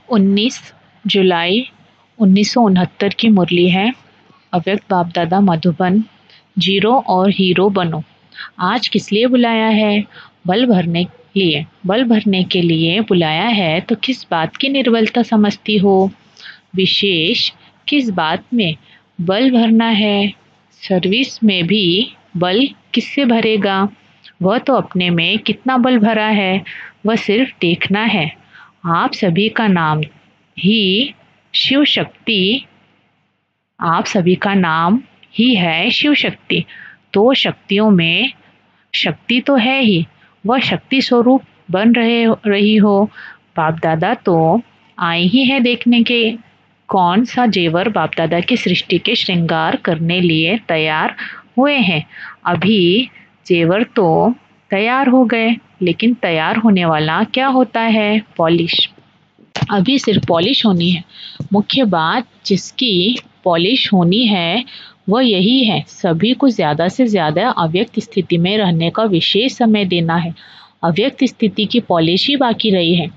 19 जुलाई 1969 की मुरली है। अव्यक्त बाप दादा मधुबन। जीरो और हीरो बनो। आज किस लिए बुलाया है? बल भरने लिए। बल भरने के लिए बुलाया है तो किस बात की निर्बलता समझती हो? विशेष किस बात में बल भरना है? सर्विस में भी बल किससे भरेगा? वह तो अपने में कितना बल भरा है वह सिर्फ देखना है। आप सभी का नाम ही शिव शक्ति। आप सभी का नाम ही है शिव शक्ति। तो शक्तियों में शक्ति तो है ही, वह शक्ति स्वरूप बन रही हो। बाप दादा तो आए ही है देखने के कौन सा जेवर बाप दादा की सृष्टि के श्रृंगार करने लिए तैयार हुए हैं। अभी जेवर तो तैयार हो गए, लेकिन तैयार होने वाला क्या होता है? पॉलिश। अभी सिर्फ पॉलिश होनी है। मुख्य बात जिसकी पॉलिश होनी है वह यही है, सभी को ज़्यादा से ज़्यादा अव्यक्त स्थिति में रहने का विशेष समय देना है। अव्यक्त स्थिति की पॉलिश ही बाकी रही है।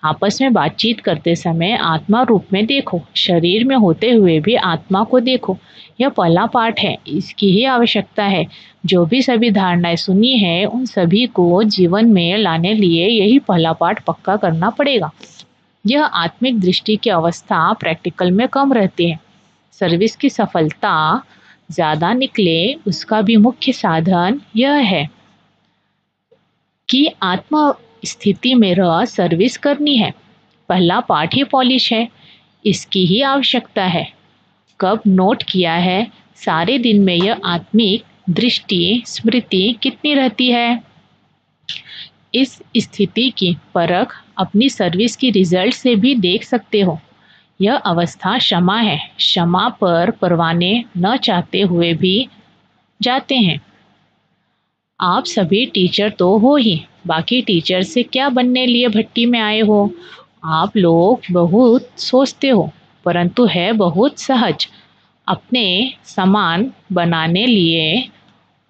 आपस में बातचीत करते समय आत्मा रूप में देखो, शरीर में होते हुए भी आत्मा को देखो। यह पहला पाठ है, इसकी ही आवश्यकता है। जो भी सभी धारणाएं सुनी है उन सभी को जीवन में लाने लिए यही पहला पाठ पक्का करना पड़ेगा। यह आत्मिक दृष्टि की अवस्था प्रैक्टिकल में कम रहती है। सर्विस की सफलता ज़्यादा निकले उसका भी मुख्य साधन यह है कि आत्मा स्थिति में रह सर्विस करनी है। पहला पाठ ही पॉलिश है, इसकी ही आवश्यकता है। कब नोट किया है सारे दिन में यह आत्मिक दृष्टि स्मृति कितनी रहती है? इस स्थिति की परख अपनी सर्विस की रिजल्ट से भी देख सकते हो। यह अवस्था क्षमा है। क्षमा पर परवाने न चाहते हुए भी जाते हैं। आप सभी टीचर तो हो ही, बाकी टीचर से क्या बनने लिए भट्टी में आए हो? आप लोग बहुत सोचते हो, परंतु है बहुत सहज। अपने समान बनाने लिए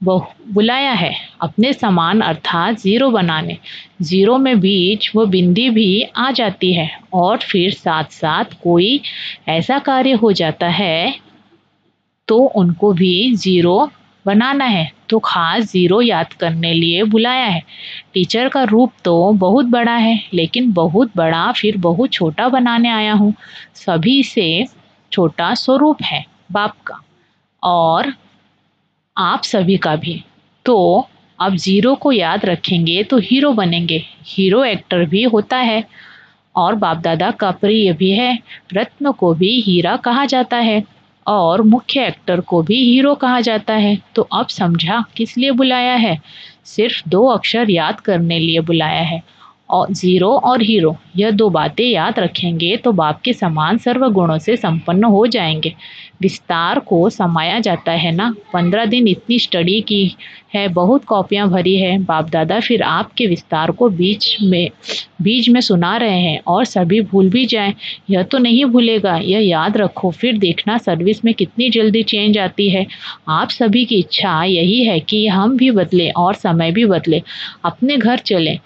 बुलाया है। अपने समान अर्थात जीरो बनाने। जीरो में बीच वो बिंदी भी आ जाती है और फिर साथ साथ कोई ऐसा कार्य हो जाता है तो उनको भी जीरो बनाना है। तो खास जीरो याद करने लिए बुलाया है। टीचर का रूप तो बहुत बड़ा है, लेकिन बहुत बड़ा फिर बहुत छोटा बनाने आया हूँ। सभी से छोटा स्वरूप है बाप का और आप सभी का भी। तो अब जीरो को याद रखेंगे तो हीरो बनेंगे। हीरो एक्टर भी होता है और बाप दादा का प्रिय भी है। रत्न को भी हीरा कहा जाता है और मुख्य एक्टर को भी हीरो कहा जाता है। तो अब समझा किस लिए बुलाया है? सिर्फ 2 अक्षर याद करने लिए बुलाया है। और जीरो और हीरो यह 2 बातें याद रखेंगे तो बाप के समान सर्व गुणों से संपन्न हो जाएंगे। विस्तार को समाया जाता है ना। 15 दिन इतनी स्टडी की है, बहुत कॉपियां भरी है। बाप दादा फिर आपके विस्तार को बीच में सुना रहे हैं और सभी भूल भी जाएं। यह तो नहीं भूलेगा, यह याद रखो, फिर देखना सर्विस में कितनी जल्दी चेंज आती है। आप सभी की इच्छा यही है कि हम भी बदले और समय भी बदले, अपने घर चलें।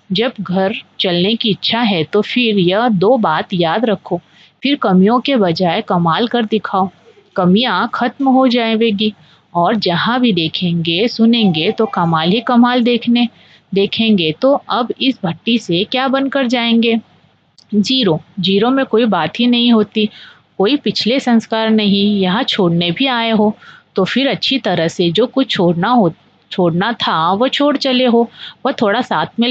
जब घर चलने की इच्छा है तो फिर यह 2 बात याद रखो। फिर कमियों के बजाय कमाल कर दिखाओ। कमियां खत्म हो जाएंगी और जहां भी देखेंगे सुनेंगे तो कमाल ही कमाल देखेंगे। तो अब इस भट्टी से क्या बनकर जाएंगे? जीरो। जीरो में कोई बात ही नहीं होती, कोई पिछले संस्कार नहीं। यहाँ छोड़ने भी आए हो तो फिर अच्छी तरह से जो कुछ छोड़ना था वो छोड़ चले हो। वह थोड़ा साथ में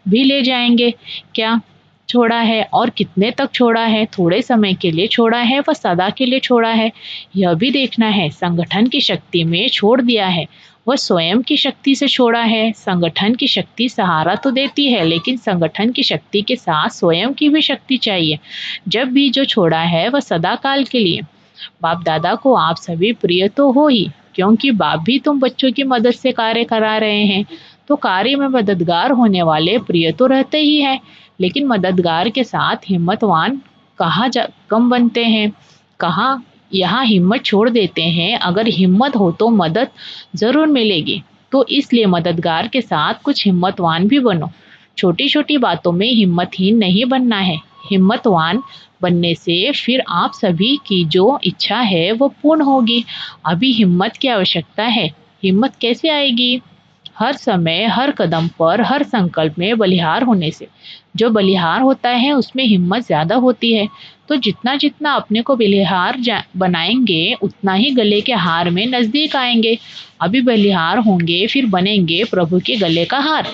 ले जाएंगे। क्या छोड़ा है और कितने तक छोड़ा है? थोड़े समय के लिए छोड़ा है व सदा के लिए छोड़ा है, यह भी देखना है। संगठन की शक्ति में छोड़ दिया है, वह स्वयं की शक्ति से छोड़ा है। संगठन की शक्ति सहारा तो देती है, लेकिन संगठन की शक्ति के साथ स्वयं की भी शक्ति चाहिए। जब भी जो छोड़ा है वह सदा काल के लिए। बाप दादा को आप सभी प्रिय तो हो ही, क्योंकि बाप भी तुम बच्चों की मदद से कार्य करा रहे हैं। तो कार्य में मददगार होने वाले प्रिय तो रहते ही हैं, लेकिन मददगार के साथ हिम्मतवान कम बनते हैं। कहाँ यहाँ हिम्मत छोड़ देते हैं। अगर हिम्मत हो तो मदद जरूर मिलेगी। तो इसलिए मददगार के साथ कुछ हिम्मतवान भी बनो। छोटी छोटी बातों में हिम्मतहीन नहीं बनना है। हिम्मतवान बनने से फिर आप सभी की जो इच्छा है वो पूर्ण होगी। अभी हिम्मत की आवश्यकता है। हिम्मत कैसे आएगी? हर समय, हर कदम पर, हर संकल्प में बलिहार होने से। जो बलिहार होता है उसमें हिम्मत ज़्यादा होती है। तो जितना जितना अपने को बलिहार बनाएंगे उतना ही गले के हार में नज़दीक आएंगे। अभी बलिहार होंगे फिर बनेंगे प्रभु के गले का हार।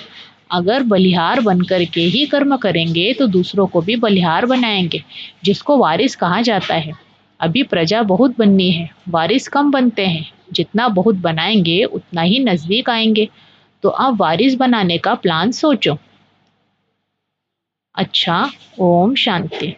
अगर बलिहार बन कर के ही कर्म करेंगे तो दूसरों को भी बलिहार बनाएंगे, जिसको वारिस कहा जाता है। अभी प्रजा बहुत बननी है, वारिस कम बनते हैं। जितना बहुत बनाएंगे उतना ही नज़दीक आएंगे। तो आप वारिस बनाने का प्लान सोचो। अच्छा, ओम शांति।